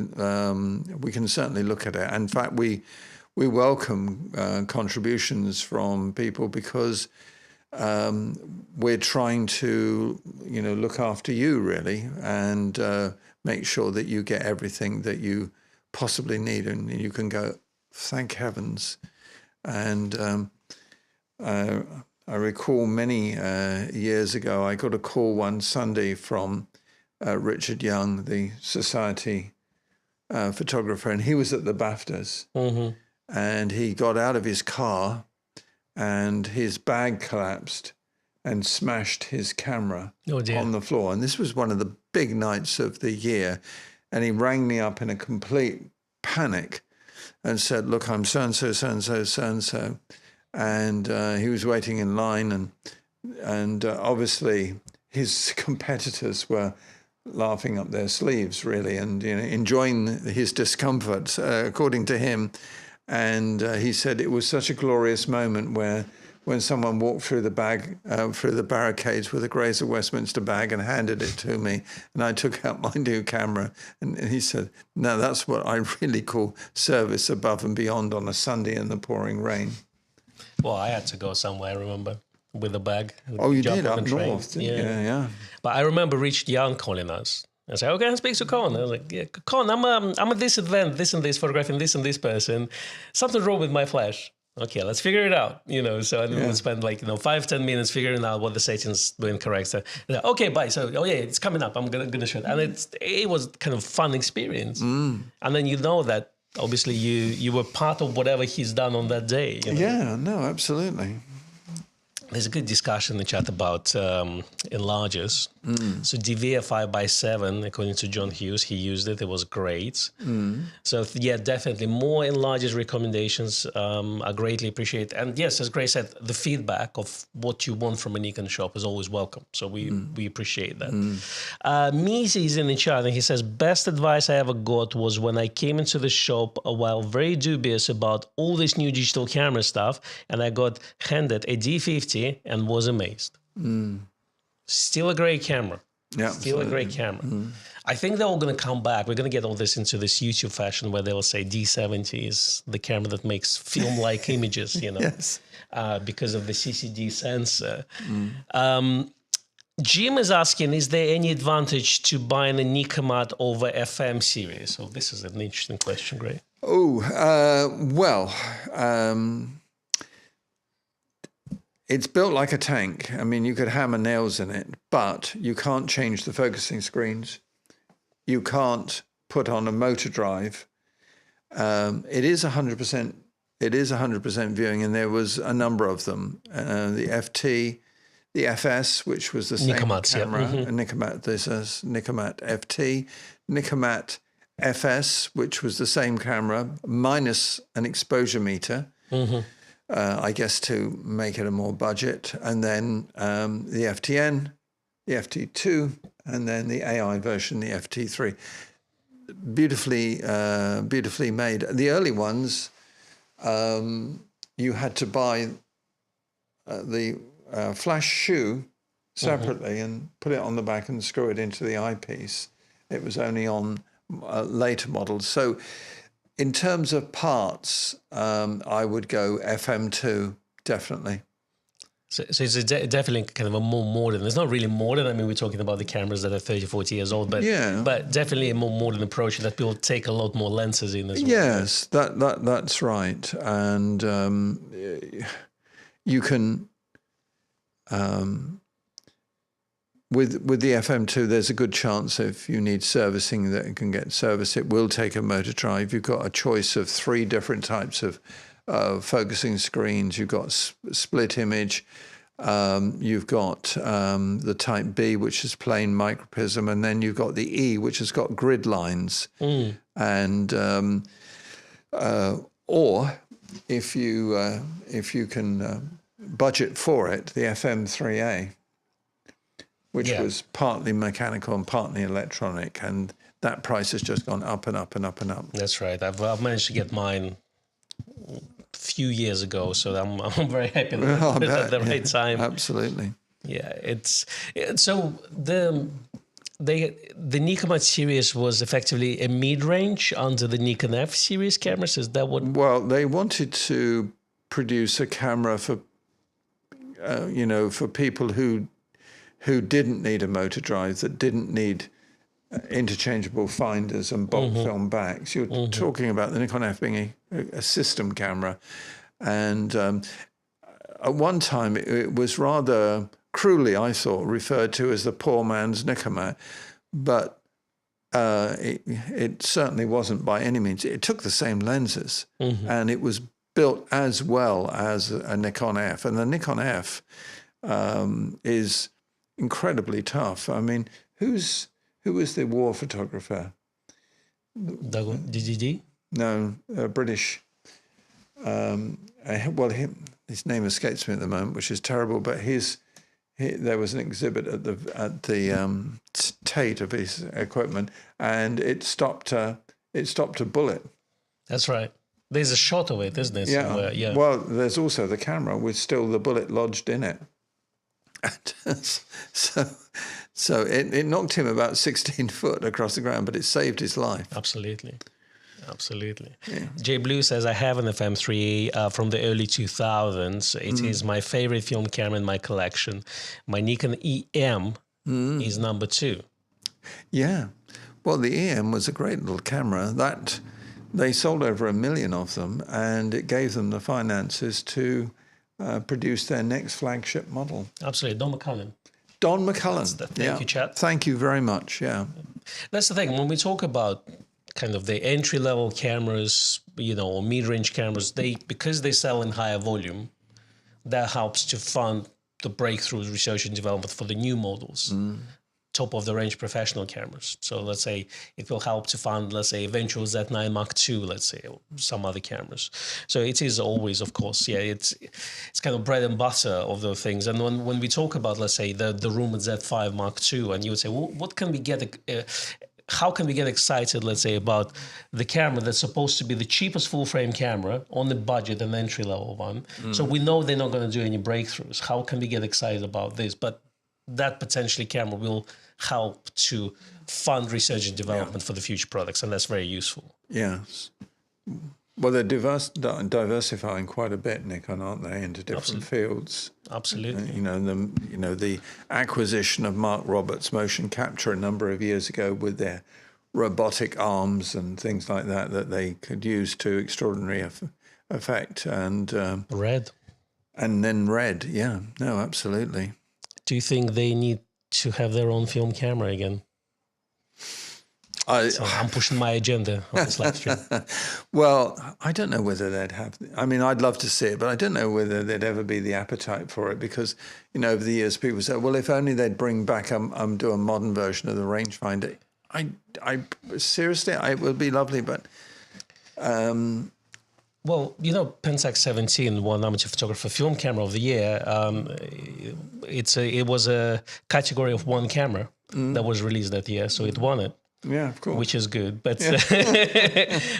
look at it. In fact, we welcome contributions from people because we're trying to look after you really, and make sure that you get everything that you possibly need, and you can go, thank heavens. And I recall many years ago, I got a call one Sunday from Richard Young, the Society photographer, and he was at the BAFTAs. Mm-hmm. And he got out of his car and his bag collapsed and smashed his camera on the floor. And this was one of the big nights of the year. And he rang me up in a complete panic and said, look, I'm so-and-so, so-and-so, so-and-so. And he was waiting in line, and obviously his competitors were laughing up their sleeves, really, and enjoying his discomfort, according to him. And he said it was such a glorious moment when someone walked through the barricades with a Grays of Westminster bag and handed it to me, and I took out my new camera. And he said, no, that's what I really call service above and beyond on a Sunday in the pouring rain. Well, I had to go somewhere, I remember, with a bag. Oh, you did? Up north? Yeah. But I remember Richard Young calling us and say, okay, I speak to Kon. I was like, yeah, Kon, I'm at this event, this and this, photographing this and this person. Something's wrong with my flash. Okay, let's figure it out. So I would spend 5-10 minutes figuring out what the settings were incorrect. So, okay, bye. So, it's coming up. I'm gonna shoot. And it was kind of fun experience. And then that obviously you were part of whatever he's done on that day. Yeah, no, absolutely. There's a good discussion in the chat about enlargers. So DVR 5x7, according to John Hughes, he used it. It was great. So yeah, definitely more enlargers recommendations are greatly appreciated. And yes, as Gray said, the feedback of what you want from a Nikon shop is always welcome. So we appreciate that. Misi is in the chat and he says, best advice I ever got was when I came into the shop while very dubious about all this new digital camera stuff, and I got handed a D50 and was amazed. Still a great camera. Yeah, still absolutely. A great camera. I think they're all going to come back. We're going to get all this into this YouTube fashion where they'll say D70 is the camera that makes film-like images, Yes. Because of the CCD sensor. Jim is asking, is there any advantage to buying a Nikon over FM series? So this is an interesting question, Gray. It's built like a tank. I mean, you could hammer nails in it, but you can't change the focusing screens. You can't put on a motor drive. It is 100%. It is 100% viewing, and there was a number of them. The FT, the FS, which was the same camera. Nikomat. This is Nikomat FT, Nikomat FS, which was the same camera minus an exposure meter. I guess to make it a more budget, and then the FTN, the FT2, and then the AI version, the FT3. Beautifully made. The early ones, you had to buy the flash shoe separately and put it on the back and screw it into the eyepiece. It was only on later models. So in terms of parts, I would go FM2, definitely. So it's definitely kind of a more modern. It's not really modern. I mean, we're talking about the cameras that are 30, 40 years old, but definitely a more modern approach that will take a lot more lenses in as well. Yes, that's right. And you can... With the FM2, there's a good chance if you need servicing that it can get serviced. It will take a motor drive. You've got a choice of 3 different types of focusing screens. You've got split image, You've got the Type B, which is plain microprism, and then you've got the E, which has got grid lines. And or if you can budget for it, the FM3A, which was partly mechanical and partly electronic, and that price has just gone up and up and up and up. That's right. I've managed to get mine a few years ago, so I'm very happy that at the right time. Absolutely. Yeah, so the Nikon series was effectively a mid-range under the Nikon F series cameras. Is that what? Well, they wanted to produce a camera for for people who didn't need a motor drive, that didn't need interchangeable finders and bulk film backs. You're talking about the Nikon F being a system camera, and at one time it was rather cruelly, I thought, referred to as the poor man's Nikon, but it certainly wasn't by any means. It took the same lenses, and it was built as well as a Nikon F, and the Nikon F is incredibly tough. I mean, who was the war photographer? DDD? No, British. His name escapes me at the moment, which is terrible. But there was an exhibit at the Tate of his equipment, and it stopped a bullet. That's right. There's a shot of it, isn't there? Yeah. Well, there's also the camera with still the bullet lodged in it. So it knocked him about 16 foot across the ground, but it saved his life. Absolutely. Yeah. J Blue says, I have an FM3 from the early 2000s. It is my favorite film camera in my collection. My Nikon EM is number 2. Yeah. Well, the EM was a great little camera. They sold over 1 million of them, and it gave them the finances to produce their next flagship model. Absolutely. Don McCullen. Thank you, Chad. Thank you very much, yeah. That's the thing. When we talk about kind of the entry-level cameras, or mid-range cameras, because they sell in higher volume, that helps to fund the breakthroughs, research and development for the new models. Top-of-the-range professional cameras. So let's say it will help to fund, let's say, eventual Z9 Mark II, let's say, or some other cameras. So it is always, of course, it's kind of bread and butter of those things. And when we talk about, let's say, the rumored Z5 Mark II, and you would say, well, how can we get excited, let's say, about the camera that's supposed to be the cheapest full-frame camera on the budget, an entry-level one? So we know they're not going to do any breakthroughs. How can we get excited about this? But that potentially camera will help to fund research and development for the future products, and that's very useful. Yes. Well, they're diversifying quite a bit, Nikon, aren't they, into different fields? Absolutely. The acquisition of Mark Roberts' motion capture a number of years ago with their robotic arms and things like that they could use to extraordinary effect. And Red. And then Red, yeah. No, absolutely. Do you think they need to have their own film camera again? I'm pushing my agenda on this live stream. Well, I don't know whether they'd have... I mean, I'd love to see it, but I don't know whether there'd ever be the appetite for it because, over the years, people say, well, if only they'd bring back do a modern version of the rangefinder. Seriously, it would be lovely, but... Well, Pentax 17 won Amateur Photographer Film Camera of the Year. It was a category of one camera that was released that year, so it won it. Yeah, of course. Which is good, but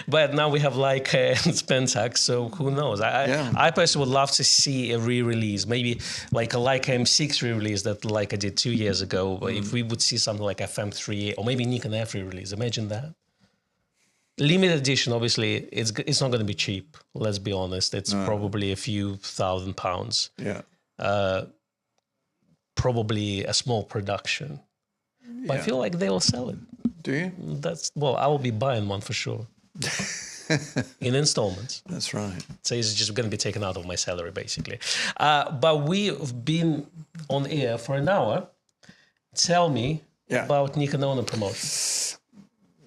but now we have Leica and Pentax, so who knows? I personally would love to see a re-release, maybe like a Leica M6 re-release that Leica did 2 years ago. If we would see something like FM3 or maybe Nikon F re-release, imagine that. Limited edition, obviously, it's not going to be cheap. Let's be honest. It's probably a few £1,000. Yeah. Probably a small production. But I feel like they will sell it. Do you? I will be buying one for sure. In installments. That's right. So it's just going to be taken out of my salary, basically. But we've been on air for an hour. Tell me about Nikon Owner promotion.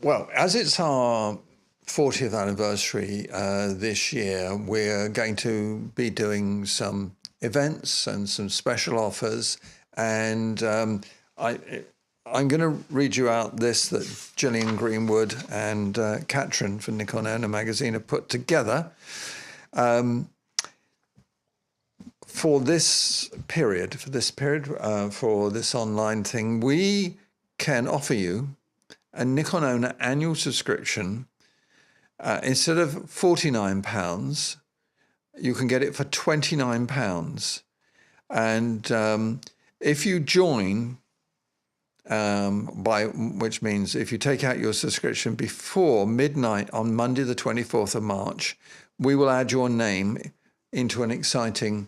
Well, as it's our 40th anniversary this year, we're going to be doing some events and some special offers. And I'm going to read you out this that Gillian Greenwood and Katrin from Nikon Owner magazine have put together. For this period, for this online thing, we can offer you a Nikon Owner annual subscription. Instead of £49, you can get it for £29. And if you join, which means if you take out your subscription before midnight on Monday, the 24th of March, we will add your name into an exciting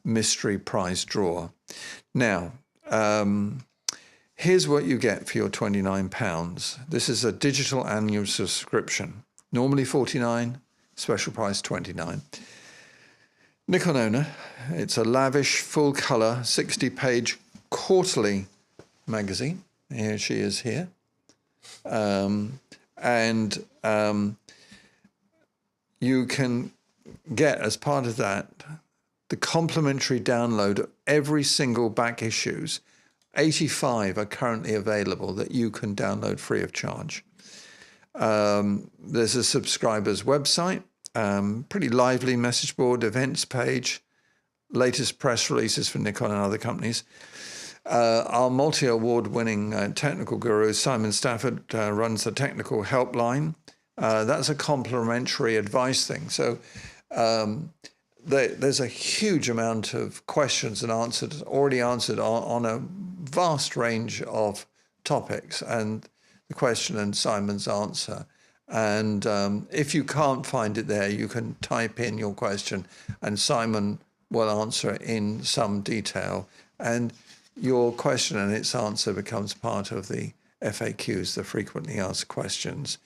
mystery prize draw. Now, here's what you get for your £29. This is a digital annual subscription. Normally £49, special price £29. Nikon Owner, it's a lavish, full-colour, 60-page quarterly magazine. Here she is here. You can get, as part of that, the complimentary download of every single back issues. 85 are currently available that you can download free of charge. There's a subscriber's website, pretty lively message board, events page, latest press releases from Nikon and other companies. Our multi-award winning technical guru, Simon Stafford, runs the technical helpline. That's a complimentary advice thing. So there's a huge amount of questions and answers already answered on a vast range of topics, and the question and Simon's answer. And if you can't find it there, you can type in your question and Simon will answer it in some detail. And your question and its answer becomes part of the FAQs, the frequently asked questions.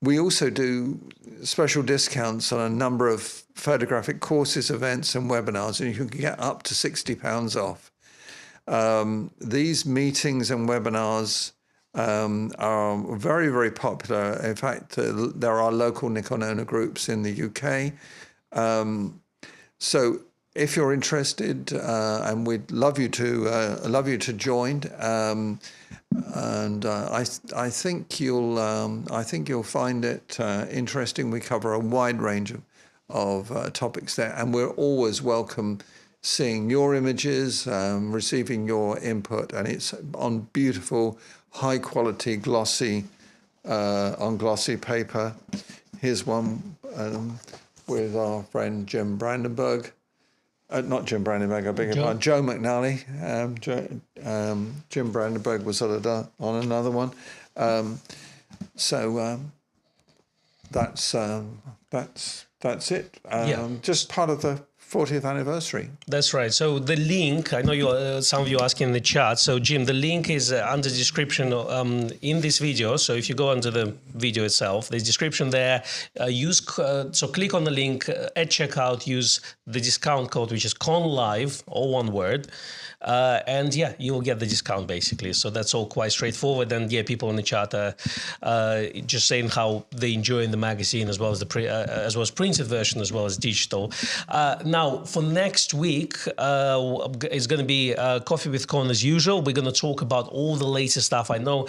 We also do special discounts on a number of photographic courses, events and webinars, and you can get up to £60 off. These meetings and webinars are very, very popular. In fact, there are local Nikon owner groups in the UK. So if you're interested, and we'd love you to join, I think you'll find it interesting. We cover a wide range of topics there, and we're always welcome seeing your images, receiving your input, and it's on beautiful, high quality, glossy paper. Here's one with our friend Jim Brandenburg. Not Jim Brandenburg, I beg your pardon, Joe McNally. Jim Brandenburg was on another one. That's it. Just part of the 40th anniversary. That's right. So the link, I know some of you are asking in the chat. So Jim, the link is under the description in this video. So if you go under the video itself, there's description there. So click on the link at checkout. Use the discount code, which is KONLIVE, all one word. And yeah, you'll get the discount basically. So that's all quite straightforward. And yeah, people in the chat are just saying how they enjoy the magazine as well as printed version as well as digital. Now for next week, it's going to be Coffee with Kon as usual. We're going to talk about all the latest stuff. I know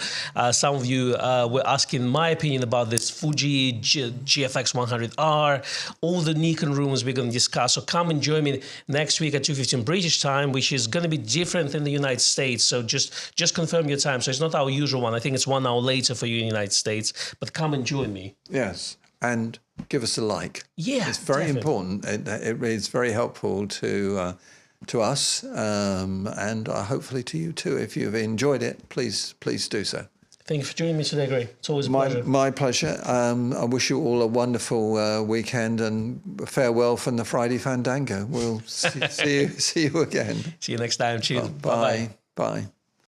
some of you were asking my opinion about this Fuji GFX 100R, all the Nikon rumors we're going to discuss. So come and join me next week at 2:15 British time, which is going to be different in the United States. So just confirm your time. So it's not our usual one. I think it's 1 hour later for you in the United States. But come and join me. Yes, and give us a like. Yeah, it's very important. It is very helpful to us, and hopefully to you too. If you've enjoyed it, please do so. Thank you for joining me today, Gray. It's always a pleasure. My pleasure. I wish you all a wonderful weekend, and farewell from the Friday Fandango. We'll see you again. See you next time. Cheers. Bye. Bye.